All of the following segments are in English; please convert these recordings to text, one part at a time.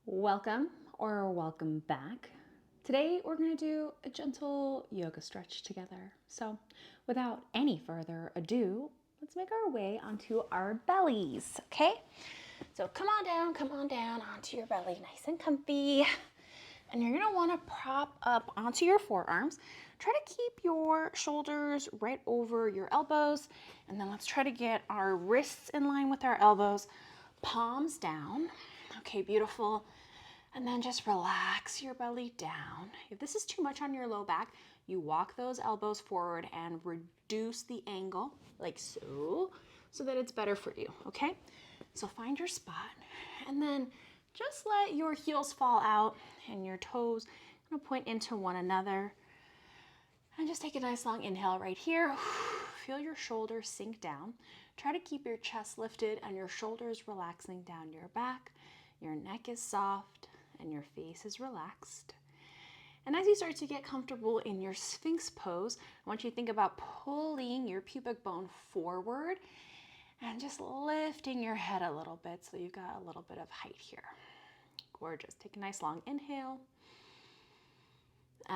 Welcome or welcome back. Today we're going to do a gentle yoga stretch together. So without any further ado, let's make our way onto our bellies, okay? So come on down onto your belly, nice and comfy. And you're going to want to prop up onto your forearms. Try to keep your shoulders right over your elbows. And then let's try to get our wrists in line with our elbows, palms down. Okay, beautiful. And then just relax your belly down. If this is too much on your low back, you walk those elbows forward and reduce the angle like so that it's better for you, okay? So find your spot and then just let your heels fall out and your toes kind of point into one another. And just take a nice long inhale right here. Feel your shoulders sink down. Try to keep your chest lifted and your shoulders relaxing down your back. Your neck is soft and your face is relaxed. And as you start to get comfortable in your Sphinx pose, I want you to think about pulling your pubic bone forward and just lifting your head a little bit so you've got a little bit of height here. Gorgeous. Take a nice long inhale.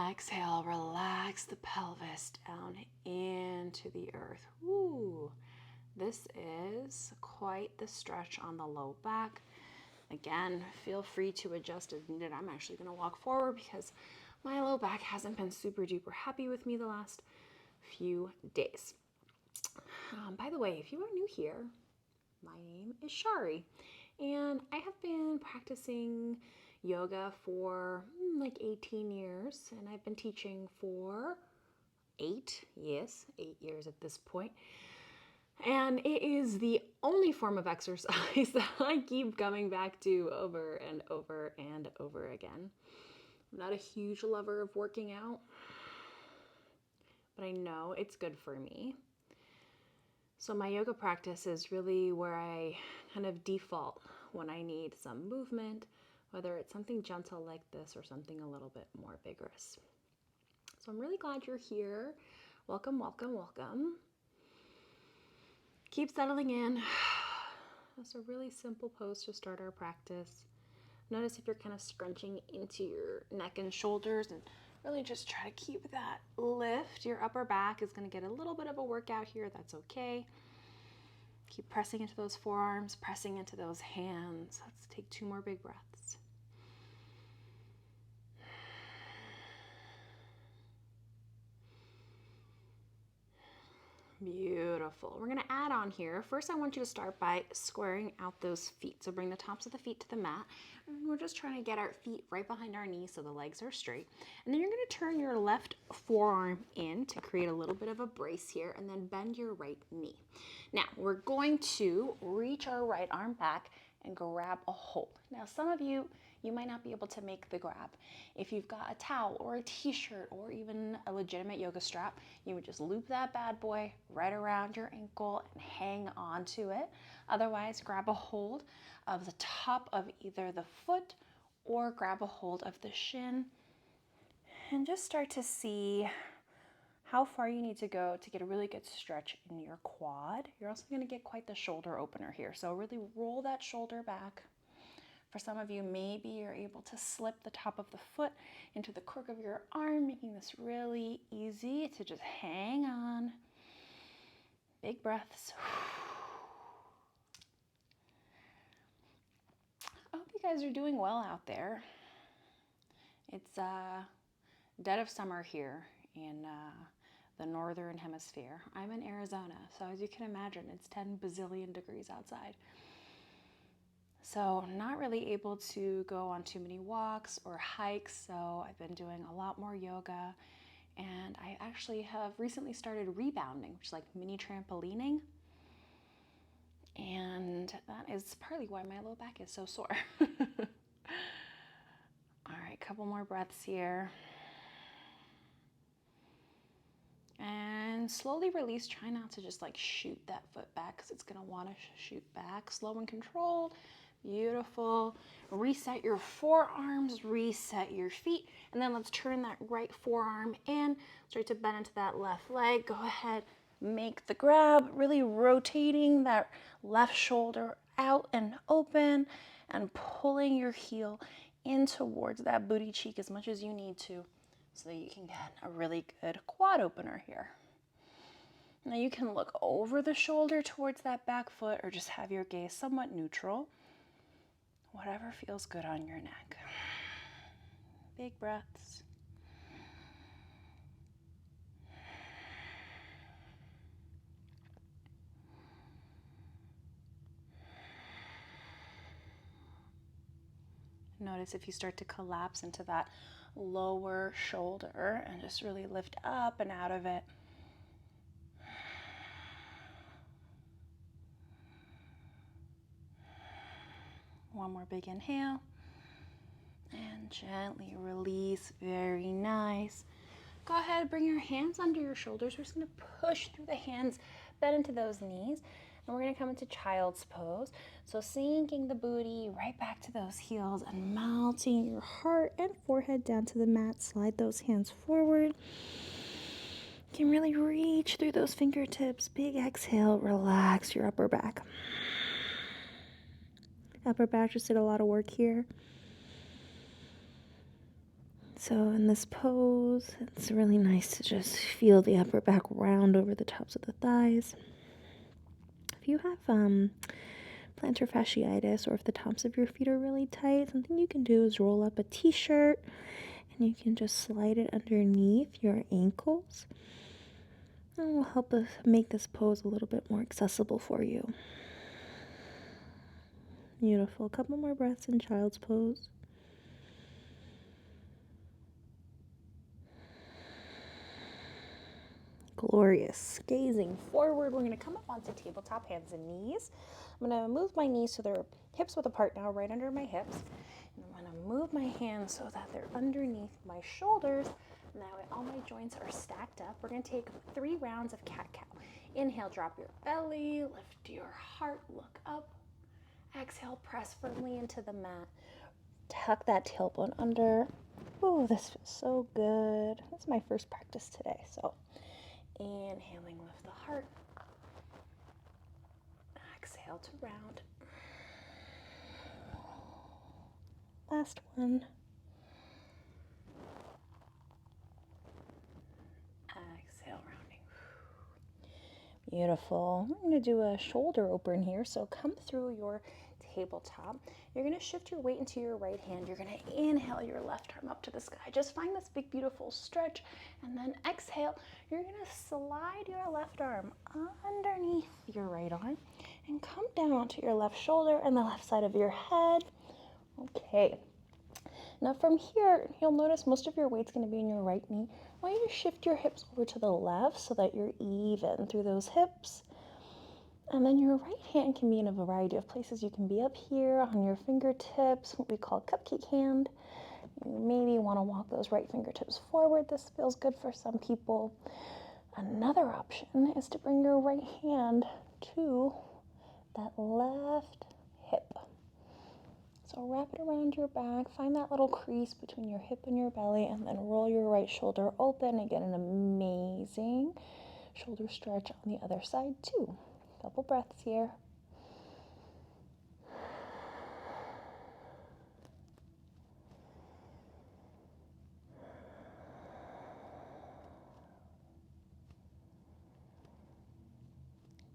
Exhale, relax the pelvis down into the earth. Ooh, this is quite the stretch on the low back. Again, feel free to adjust as needed. I'm actually going to walk forward because my low back hasn't been super duper happy with me the last few days. By the way, if you are new here, my name is Shari, and I have been practicing yoga for like 18 years, and I've been teaching for 8 years at this point. And it is the only form of exercise that I keep coming back to over and over and over again. I'm not a huge lover of working out, but I know it's good for me. So my yoga practice is really where I kind of default when I need some movement, whether it's something gentle like this or something a little bit more vigorous. So I'm really glad you're here. Welcome, welcome, welcome. Keep settling in. It's a really simple pose to start our practice. Notice if you're kind of scrunching into your neck and shoulders, and really just try to keep that lift. Your upper back is going to get a little bit of a workout here. That's okay. Keep pressing into those forearms, pressing into those hands. Let's take 2 more big breaths. Beautiful. We're going to add on here. First, I want you to start by squaring out those feet. So bring the tops of the feet to the mat. And we're just trying to get our feet right behind our knees so the legs are straight. And then you're going to turn your left forearm in to create a little bit of a brace here, and then bend your right knee. Now, we're going to reach our right arm back and grab a hold. Now, some of you might not be able to make the grab. If you've got a towel or a t-shirt or even a legitimate yoga strap, you would just loop that bad boy right around your ankle and hang on to it. Otherwise, grab a hold of the top of either the foot or grab a hold of the shin and just start to see how far you need to go to get a really good stretch in your quad. You're also going to get quite the shoulder opener here. So really roll that shoulder back. For some of you, maybe you're able to slip the top of the foot into the crook of your arm, making this really easy to just hang on. Big breaths. I hope you guys are doing well out there. It's dead of summer here in the northern hemisphere. I'm in Arizona, so as you can imagine, it's 10 bazillion degrees outside. So not really able to go on too many walks or hikes, so I've been doing a lot more yoga, and I actually have recently started rebounding, which is like mini trampolining, and that is partly why my low back is so sore. All right, couple more breaths here. And slowly release. Try not to just like shoot that foot back because it's going to want to shoot back. Slow and controlled. Beautiful. Reset your forearms, reset your feet, and then let's turn that right forearm in. Start to bend into that left leg. Go ahead, make the grab, really rotating that left shoulder out and open, and pulling your heel in towards that booty cheek as much as you need to so that you can get a really good quad opener here. Now you can look over the shoulder towards that back foot or just have your gaze somewhat neutral. Whatever feels good on your neck. Big breaths. Notice if you start to collapse into that lower shoulder and just really lift up and out of it. One more big inhale. And gently release. Very nice. Go ahead, bring your hands under your shoulders. We're just going to push through the hands, bend into those knees. And we're going to come into child's pose. So sinking the booty right back to those heels and melting your heart and forehead down to the mat. Slide those hands forward. You can really reach through those fingertips. Big exhale, relax your upper back. Upper back just did a lot of work here. So in this pose, it's really nice to just feel the upper back round over the tops of the thighs. If you have plantar fasciitis or if the tops of your feet are really tight, something you can do is roll up a t-shirt and you can just slide it underneath your ankles. And it will help us make this pose a little bit more accessible for you. Beautiful. A couple more breaths in child's pose. Glorious. Gazing forward, we're going to come up onto tabletop, hands and knees. I'm going to move my knees so they're hips width apart now, right under my hips. And I'm going to move my hands so that they're underneath my shoulders. Now all my joints are stacked up. We're going to take 3 rounds of cat-cow. Inhale, drop your belly, lift your heart, look up. Exhale, press firmly into the mat. Tuck that tailbone under. Oh, this feels so good. This is my first practice today, so inhaling, lift the heart. Exhale to round. Last one. Exhale, rounding. Beautiful. I'm going to do a shoulder open here, so come through your tabletop. You're going to shift your weight into your right hand. You're going to inhale your left arm up to the sky. Just find this big, beautiful stretch. And then exhale, you're going to slide your left arm underneath your right arm and come down to your left shoulder and the left side of your head. Okay. Now from here, you'll notice most of your weight's going to be in your right knee. I want you to shift your hips over to the left so that you're even through those hips. And then your right hand can be in a variety of places. You can be up here on your fingertips, what we call cupcake hand. You maybe want to walk those right fingertips forward. This feels good for some people. Another option is to bring your right hand to that left hip. So wrap it around your back, find that little crease between your hip and your belly, and then roll your right shoulder open and get an amazing shoulder stretch on the other side too. Couple breaths here.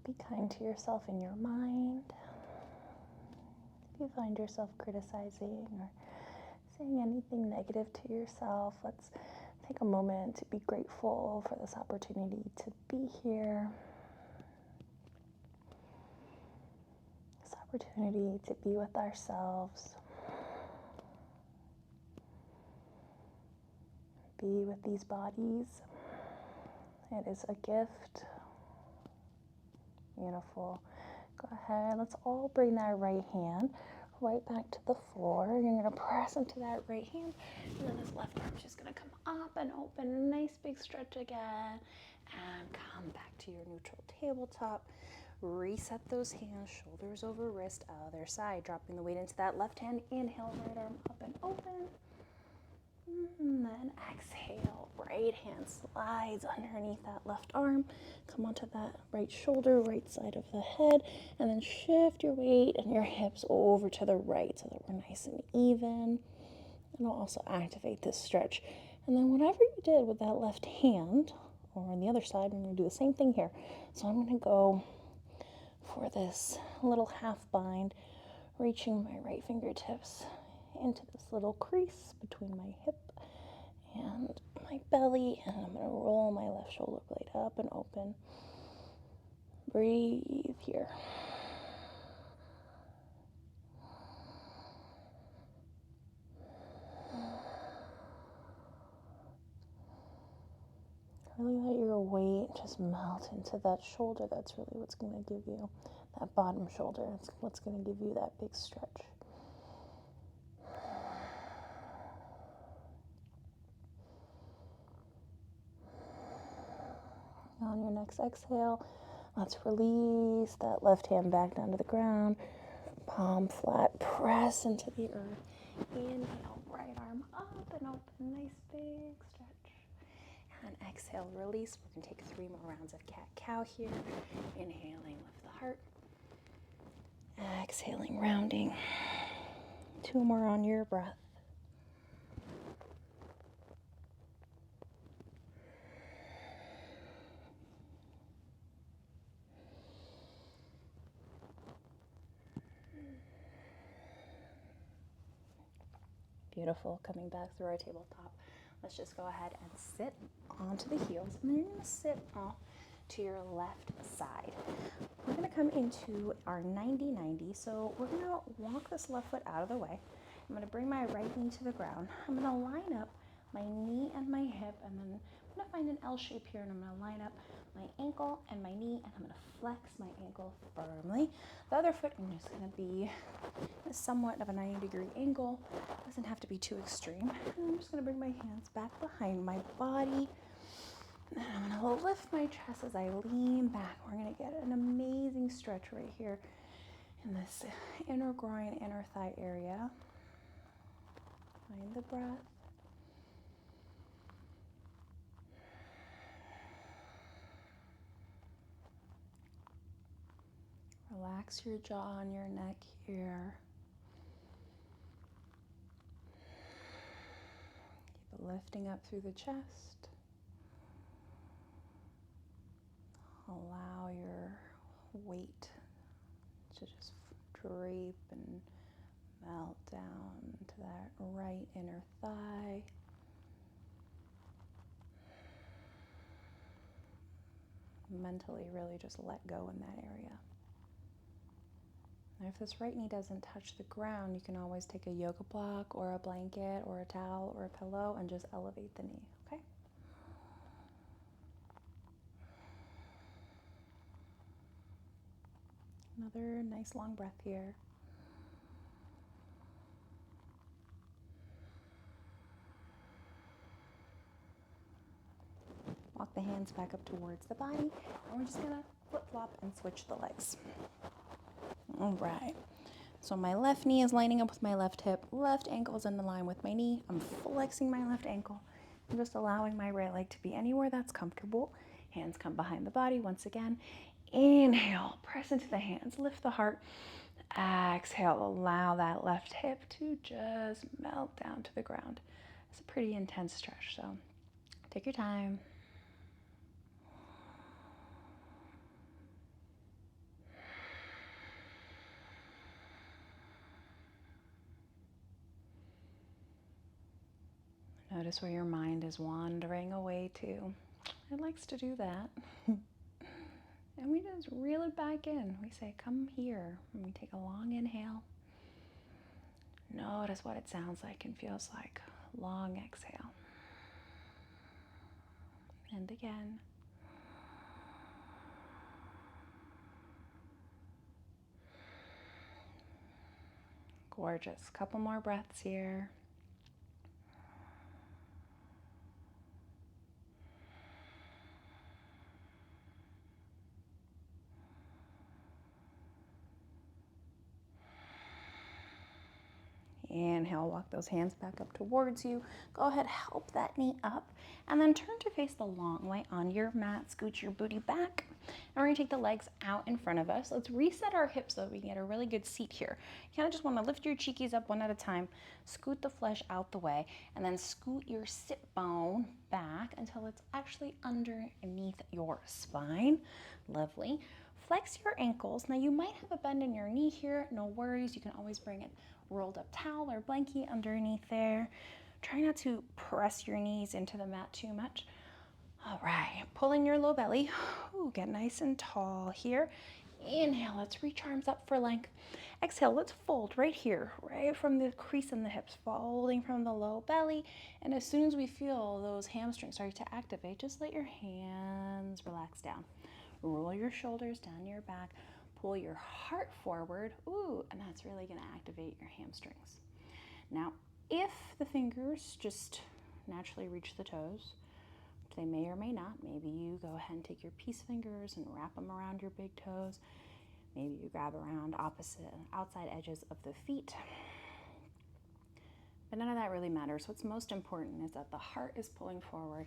Be kind to yourself in your mind. If you find yourself criticizing or saying anything negative to yourself, let's take a moment to be grateful for this opportunity to be here. This opportunity to be with ourselves. Be with these bodies. It is a gift. Beautiful. Go ahead, let's all bring that right hand right back to the floor. You're going to press into that right hand, and then this left arm's just going to come up and open. Nice big stretch again, and come back to your neutral tabletop. Reset those hands, shoulders over wrist, other side, dropping the weight into that left hand. Inhale, right arm up and open. And then exhale, right hand slides underneath that left arm. Come onto that right shoulder, right side of the head, and then shift your weight and your hips over to the right so that we're nice and even. And it'll also activate this stretch. And then whatever you did with that left hand, or on the other side, we're going to do the same thing here. So I'm going to go for this little half bind, reaching my right fingertips into this little crease between my hip and my belly, and I'm going to roll my left shoulder blade up and open. Breathe here. Really let your weight just melt into that shoulder. That's really what's going to give you that bottom shoulder. It's what's going to give you that big stretch. On your next exhale, let's release that left hand back down to the ground. Palm flat, press into the earth. Inhale, right arm up and open. Nice big stretch. And exhale, release. We're going to take 3 more rounds of cat-cow here. Inhaling, lift the heart. Exhaling, rounding. 2 more on your breath. Beautiful. Coming back through our tabletop. Let's just go ahead and sit onto the heels. And then you're going to sit off to your left side. We're going to come into our 90-90. So we're going to walk this left foot out of the way. I'm going to bring my right knee to the ground. I'm going to line up my knee and my hip, and then I'm going to find an L shape here, and I'm going to line up my ankle and my knee, and I'm going to flex my ankle firmly. The other foot, I'm just going to be somewhat of a 90-degree angle. Doesn't have to be too extreme. And I'm just going to bring my hands back behind my body. And I'm going to lift my chest as I lean back. We're going to get an amazing stretch right here in this inner groin, inner thigh area. Find the breath. Relax your jaw and your neck here. Keep it lifting up through the chest. Allow your weight to just drape and melt down to that right inner thigh. Mentally, really just let go in that area. And if this right knee doesn't touch the ground, you can always take a yoga block or a blanket or a towel or a pillow and just elevate the knee, okay? Another nice long breath here. Walk the hands back up towards the body, and we're just gonna flip-flop and switch the legs. All right. So my left knee is lining up with my left hip, left ankle is in line with my knee. I'm flexing my left ankle. I'm just allowing my right leg to be anywhere that's comfortable. Hands come behind the body once again. Inhale, press into the hands, lift the heart. Exhale, allow that left hip to just melt down to the ground. It's a pretty intense stretch, so take your time. Notice where your mind is wandering away to. It likes to do that. And we just reel it back in. We say, come here. And we take a long inhale. Notice what it sounds like and feels like. Long exhale. And again. Gorgeous. Couple more breaths here. Inhale. inhale, walk those hands back up towards you. Go ahead, help that knee up, and then turn to face the long way on your mat. Scoot your booty back, and we're gonna take the legs out in front of us. Let's reset our hips so that we can get a really good seat here. You kind of just wanna lift your cheekies up one at a time, scoot the flesh out the way, and then scoot your sit bone back until it's actually underneath your spine. Lovely. Flex your ankles. Now you might have a bend in your knee here, no worries. You can always bring a rolled up towel or blankie underneath there. Try not to press your knees into the mat too much. All right, pulling your low belly. Ooh, get nice and tall here. Inhale, let's reach arms up for length. Exhale, let's fold right here, right from the crease in the hips, folding from the low belly. And as soon as we feel those hamstrings start to activate, just let your hands relax down. Roll your shoulders down your back, pull your heart forward. Ooh, and that's really gonna activate your hamstrings. Now, if the fingers just naturally reach the toes, which they may or may not, maybe you go ahead and take your peace fingers and wrap them around your big toes. Maybe you grab around outside edges of the feet. But none of that really matters. What's most important is that the heart is pulling forward,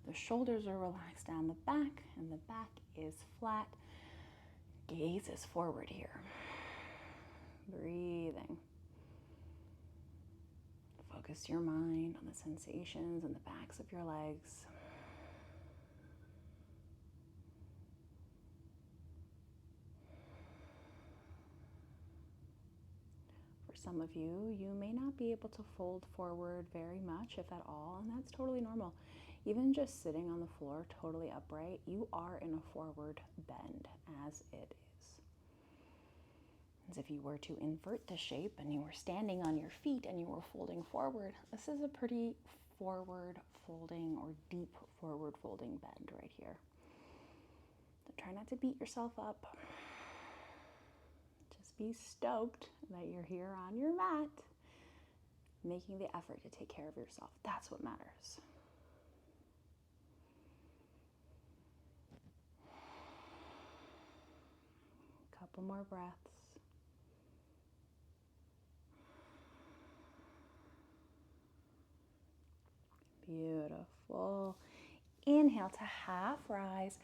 the shoulders are relaxed down the back, and the back is flat. Gaze is forward here. Breathing. Focus your mind on the sensations in the backs of your legs. For some of you, you may not be able to fold forward very much, if at all, and that's totally normal. Even just sitting on the floor totally upright, you are in a forward bend as it is. As if you were to invert the shape and you were standing on your feet and you were folding forward, this is a pretty forward folding or deep forward folding bend right here. So try not to beat yourself up. Just be stoked that you're here on your mat, making the effort to take care of yourself. That's what matters. Couple more breaths. Beautiful. Inhale to half rise.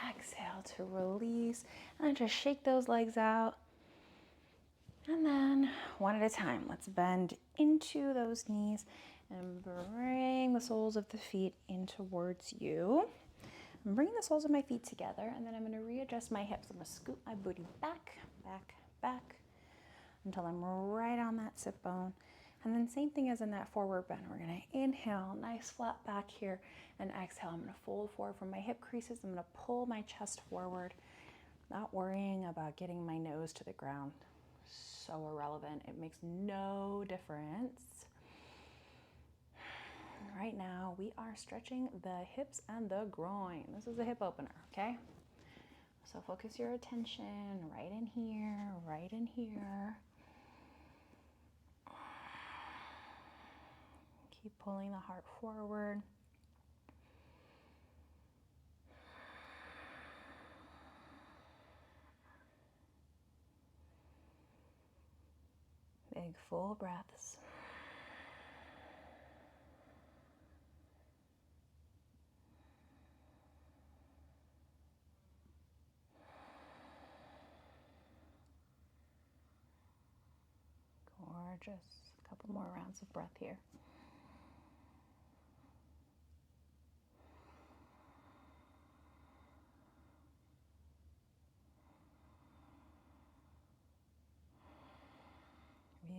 Exhale to release. And then just shake those legs out. And then one at a time, let's bend into those knees and bring the soles of the feet in towards you. I'm bringing the soles of my feet together, and then I'm going to readjust my hips. I'm going to scoot my booty back, back, back, until I'm right on that sit bone. And then same thing as in that forward bend. We're going to inhale, nice flat back here, and exhale. I'm going to fold forward from my hip creases. I'm going to pull my chest forward, not worrying about getting my nose to the ground. So irrelevant. It makes no difference. Right now, we are stretching the hips and the groin. This is a hip opener, okay? So focus your attention right in here, right in here. Keep pulling the heart forward. Big full breaths. Gorgeous. A couple more rounds of breath here.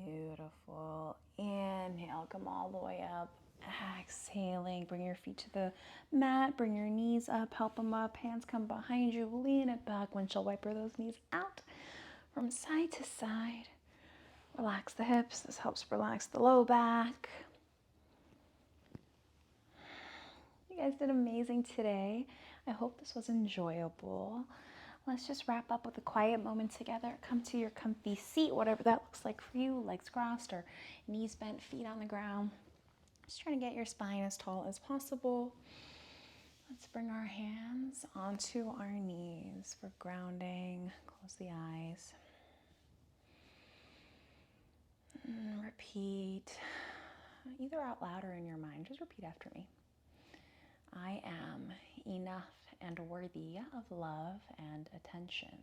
Beautiful. Inhale, come all the way up. Exhaling, bring your feet to the mat, bring your knees up, help them up, hands come behind you, lean it back, windshield wiper those knees out from side to side. Relax the hips, this helps relax the low back. You guys did amazing today. I hope this was enjoyable. Let's just wrap up with a quiet moment together. Come to your comfy seat, whatever that looks like for you, legs crossed or knees bent, feet on the ground. Just trying to get your spine as tall as possible. Let's bring our hands onto our knees for grounding. Close the eyes. Repeat, either out loud or in your mind, just repeat after me. I am enough and worthy of love and attention.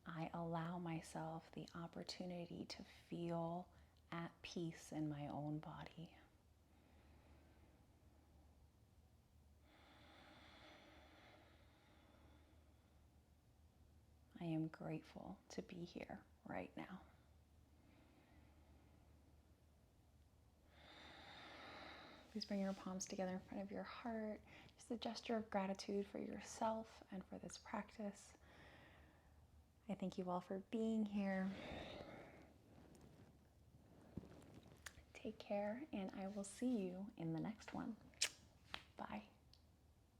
I allow myself the opportunity to feel at peace in my own body. I am grateful to be here right now. Please bring your palms together in front of your heart. Just a gesture of gratitude for yourself and for this practice. I thank you all for being here. Take care, and I will see you in the next one. Bye.